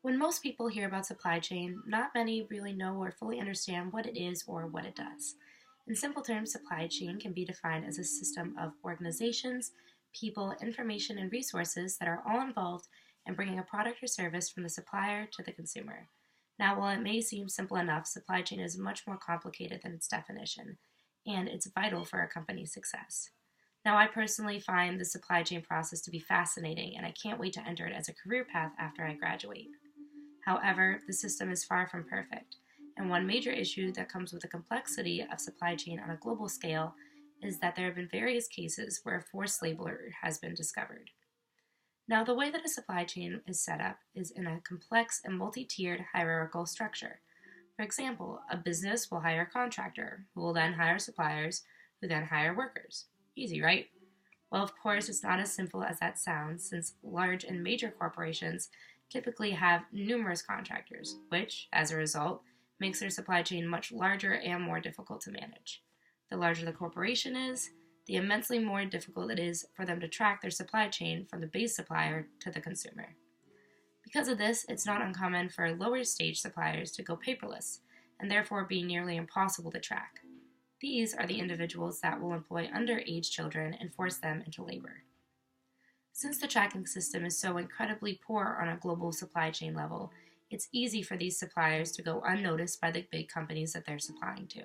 When most people hear about supply chain, not many really know or fully understand what it is or what it does. In simple terms, supply chain can be defined as a system of organizations, people, information, and resources that are all involved in bringing a product or service from the supplier to the consumer. Now, while it may seem simple enough, supply chain is much more complicated than its definition, and it's vital for a company's success. Now, I personally find the supply chain process to be fascinating, and I can't wait to enter it as a career path after I graduate. However, the system is far from perfect, and one major issue that comes with the complexity of supply chain on a global scale is that there have been various cases where forced labor has been discovered. Now, the way that a supply chain is set up is in a complex and multi tiered hierarchical structure. For example, a business will hire a contractor, who will then hire suppliers, who then hire workers. Easy, right? Well, of course, it's not as simple as that sounds, since large and major corporations typically have numerous contractors, which, as a result, makes their supply chain much larger and more difficult to manage. The larger the corporation is, the immensely more difficult it is for them to track their supply chain from the base supplier to the consumer. Because of this, it's not uncommon for lower stage suppliers to go paperless, and therefore be nearly impossible to track. These are the individuals that will employ underage children and force them into labor. Since the tracking system is so incredibly poor on a global supply chain level, it's easy for these suppliers to go unnoticed by the big companies that they're supplying to.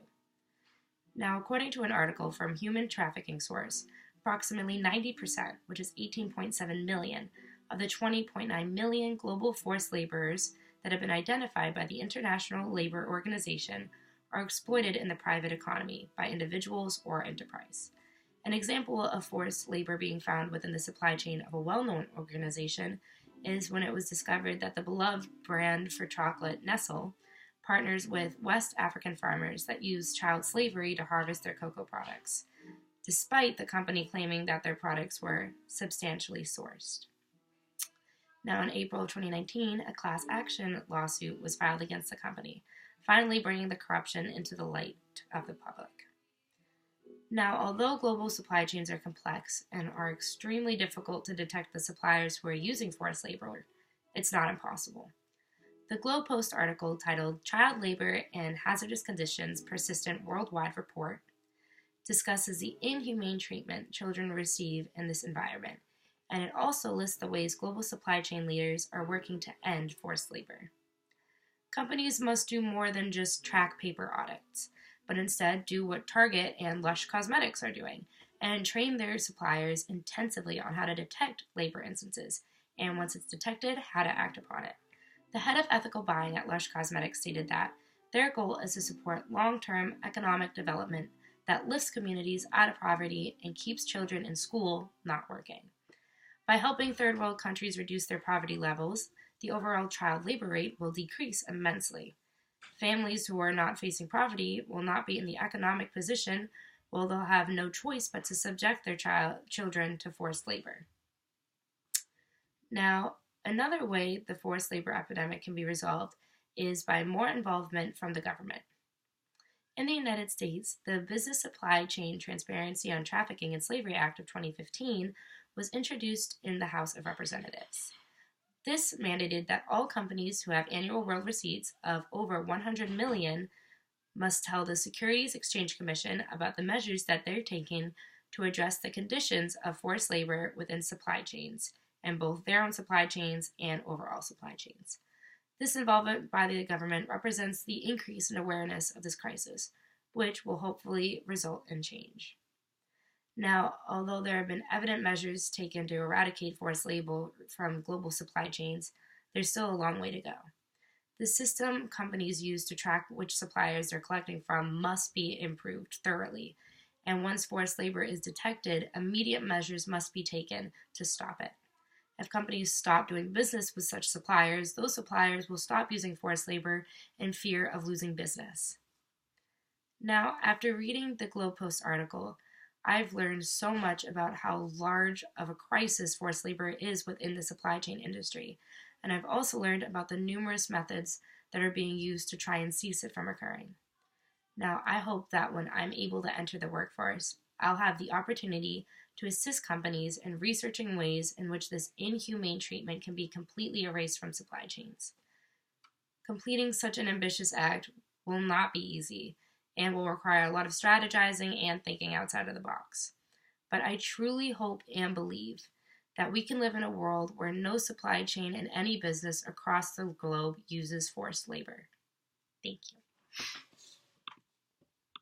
Now, according to an article from Human Trafficking Source, approximately 90%, which is 18.7 million, of the 20.9 million global forced laborers that have been identified by the International Labor Organization are exploited in the private economy by individuals or enterprise. An example of forced labor being found within the supply chain of a well-known organization is when it was discovered that the beloved brand for chocolate, Nestle, partners with West African farmers that use child slavery to harvest their cocoa products, despite the company claiming that their products were substantially sourced. Now, in April of 2019, a class action lawsuit was filed against the company, finally bringing the corruption into the light of the public. Now, although global supply chains are complex and are extremely difficult to detect the suppliers who are using forced labor, it's not impossible. The Globe Post article titled Child Labor and Hazardous Conditions Persistent Worldwide Report discusses the inhumane treatment children receive in this environment, and it also lists the ways global supply chain leaders are working to end forced labor. Companies must do more than just track paper audits, but instead do what Target and Lush Cosmetics are doing and train their suppliers intensively on how to detect labor instances and, once it's detected, how to act upon it. The head of ethical buying at Lush Cosmetics stated that their goal is to support long-term economic development that lifts communities out of poverty and keeps children in school, not working. By helping third world countries reduce their poverty levels, the overall child labor rate will decrease immensely. Families who are not facing poverty will not be in the economic position where they'll have no choice but to subject their children to forced labor. Now, another way the forced labor epidemic can be resolved is by more involvement from the government. In the United States, the Business Supply Chain Transparency on Trafficking and Slavery Act of 2015 was introduced in the House of Representatives. This mandated that all companies who have annual world receipts of over 100 million must tell the Securities Exchange Commission about the measures that they're taking to address the conditions of forced labor within supply chains, and both their own supply chains and overall supply chains. This involvement by the government represents the increase in awareness of this crisis, which will hopefully result in change. Now, although there have been evident measures taken to eradicate forced labor from global supply chains, there's still a long way to go. The system companies use to track which suppliers they're collecting from must be improved thoroughly, and once forced labor is detected, immediate measures must be taken to stop it. If companies stop doing business with such suppliers, those suppliers will stop using forced labor in fear of losing business. Now, after reading the Globe Post article, I've learned so much about how large of a crisis forced labor is within the supply chain industry, and I've also learned about the numerous methods that are being used to try and cease it from occurring. Now, I hope that when I'm able to enter the workforce, I'll have the opportunity to assist companies in researching ways in which this inhumane treatment can be completely erased from supply chains. Completing such an ambitious act will not be easy and will require a lot of strategizing and thinking outside of the box. But I truly hope and believe that we can live in a world where no supply chain in any business across the globe uses forced labor. Thank you.